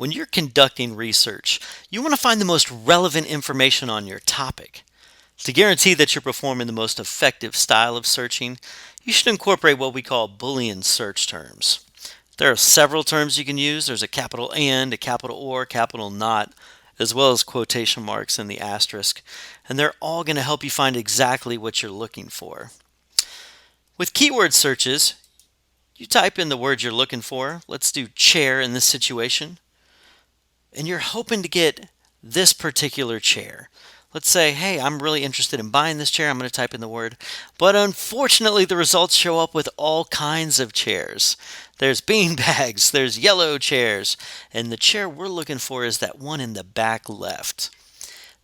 When you're conducting research, you want to find the most relevant information on your topic. To guarantee that you're performing the most effective style of searching, you should incorporate what we call Boolean search terms. There are several terms you can use. There's a capital and, a capital or, capital not, as well as quotation marks and the asterisk, and they're all going to help you find exactly what you're looking for. With keyword searches, you type in the word you're looking for. Let's do chair in this situation. And you're hoping to get this particular chair. Let's say, hey, I'm really interested in buying this chair. I'm going to type in the word. But unfortunately, the results show up with all kinds of chairs. There's bean bags, there's yellow chairs, and the chair we're looking for is that one in the back left.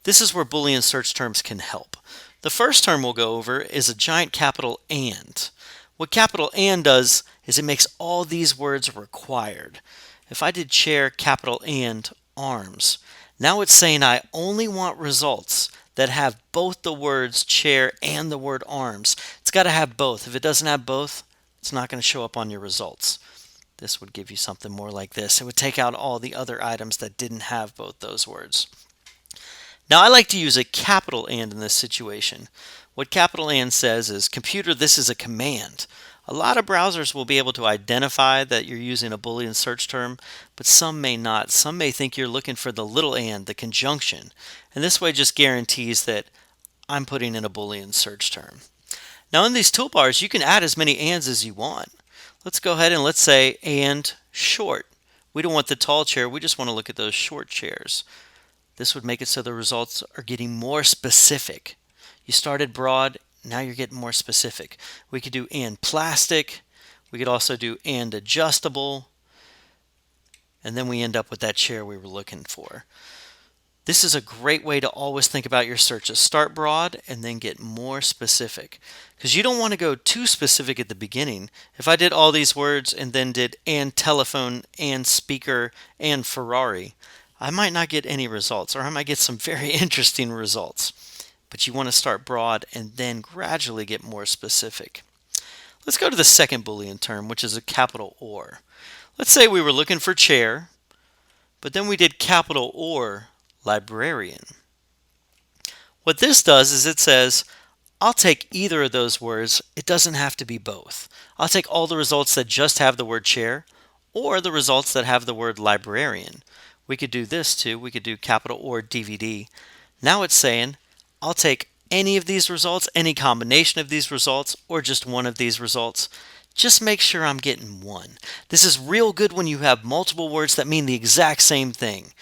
This is where Boolean search terms can help. The first term we'll go over is a giant capital and. What capital and does is it makes all these words required. If I did chair, capital and arms, now it's saying I only want results that have both the words chair and the word arms. It's got to have both. If it doesn't have both, it's not going to show up on your results. This would give you something more like this. It would take out all the other items that didn't have both those words. Now I like to use a capital and in this situation. What capital and says is, computer, this is a command. A lot of browsers will be able to identify that you're using a Boolean search term, but some may not. Some may think you're looking for the little and, the conjunction. And this way just guarantees that I'm putting in a Boolean search term. Now in these toolbars, you can add as many ands as you want. Let's go ahead and let's say and short. We don't want the tall chair, we just want to look at those short chairs. This would make it so the results are getting more specific. You started broad, now you're getting more specific. We could do and plastic. We could also do and adjustable. And then we end up with that chair we were looking for. This is a great way to always think about your searches. Start broad and then get more specific. Because you don't want to go too specific at the beginning. If I did all these words and then did and telephone and speaker and Ferrari, I might not get any results, or I might get some very interesting results. But you want to start broad and then gradually get more specific. Let's go to the second Boolean term, which is a capital or. Let's say we were looking for chair, but then we did capital or librarian. What this does is it says, I'll take either of those words. It doesn't have to be both. I'll take all the results that just have the word chair or the results that have the word librarian. We could do this too. We could do capital or DVD. Now it's saying, I'll take any of these results, any combination of these results, or just one of these results. Just make sure I'm getting one. This is real good when you have multiple words that mean the exact same thing.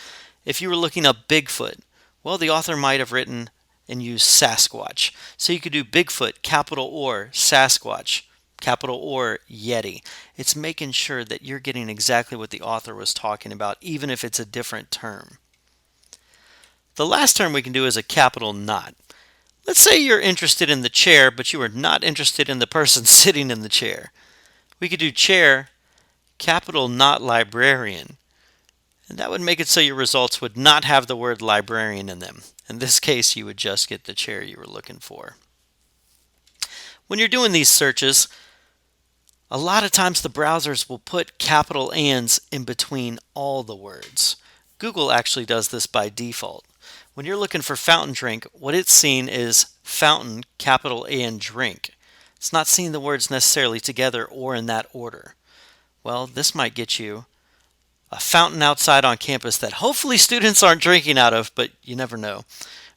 If you were looking up Bigfoot, well, the author might have written and used Sasquatch. So you could do Bigfoot, capital or Sasquatch, capital or Yeti. It's making sure that you're getting exactly what the author was talking about, even if it's a different term. The last term we can do is a capital not. Let's say you're interested in the chair, but you are not interested in the person sitting in the chair. We could do chair, capital not librarian. And that would make it so your results would not have the word librarian in them. In this case, you would just get the chair you were looking for. When you're doing these searches, a lot of times the browsers will put capital ands in between all the words. Google actually does this by default. When you're looking for fountain drink, what it's seeing is fountain, capital A and drink. It's not seeing the words necessarily together or in that order. Well, this might get you a fountain outside on campus that hopefully students aren't drinking out of, but you never know.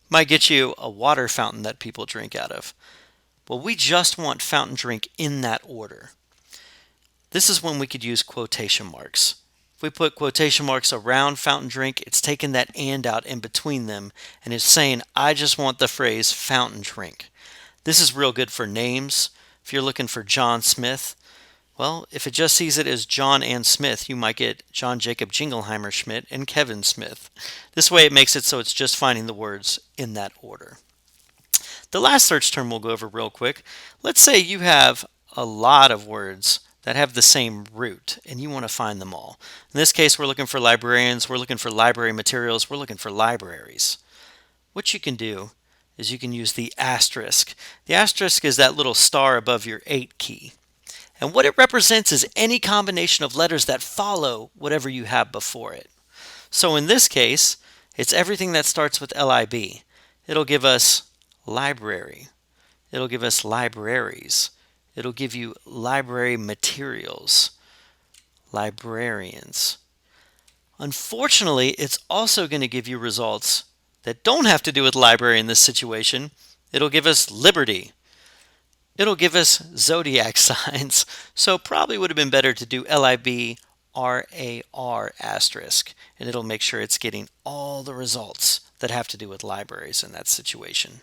Might get you a water fountain that people drink out of. Well, we just want fountain drink in that order. This is when we could use quotation marks. If we put quotation marks around fountain drink, it's taking that and out in between them and it's saying, I just want the phrase fountain drink. This is real good for names. If you're looking for John Smith, well, if it just sees it as John and Smith, you might get John Jacob Jingleheimer Schmidt and Kevin Smith. This way it makes it so it's just finding the words in that order. The last search term we'll go over real quick. Let's say you have a lot of words that have the same root and you want to find them all. In this case, we're looking for librarians, we're looking for library materials, we're looking for libraries. What you can do is you can use the asterisk. The asterisk is that little star above your 8 key. And what it represents is any combination of letters that follow whatever you have before it. So in this case, it's everything that starts with lib. It'll give us library. It'll give us libraries. It'll give you library materials, librarians. Unfortunately, it's also going to give you results that don't have to do with library in this situation. It'll give us liberty. It'll give us zodiac signs. So probably would have been better to do LIB RAR asterisk, and it'll make sure it's getting all the results that have to do with libraries in that situation.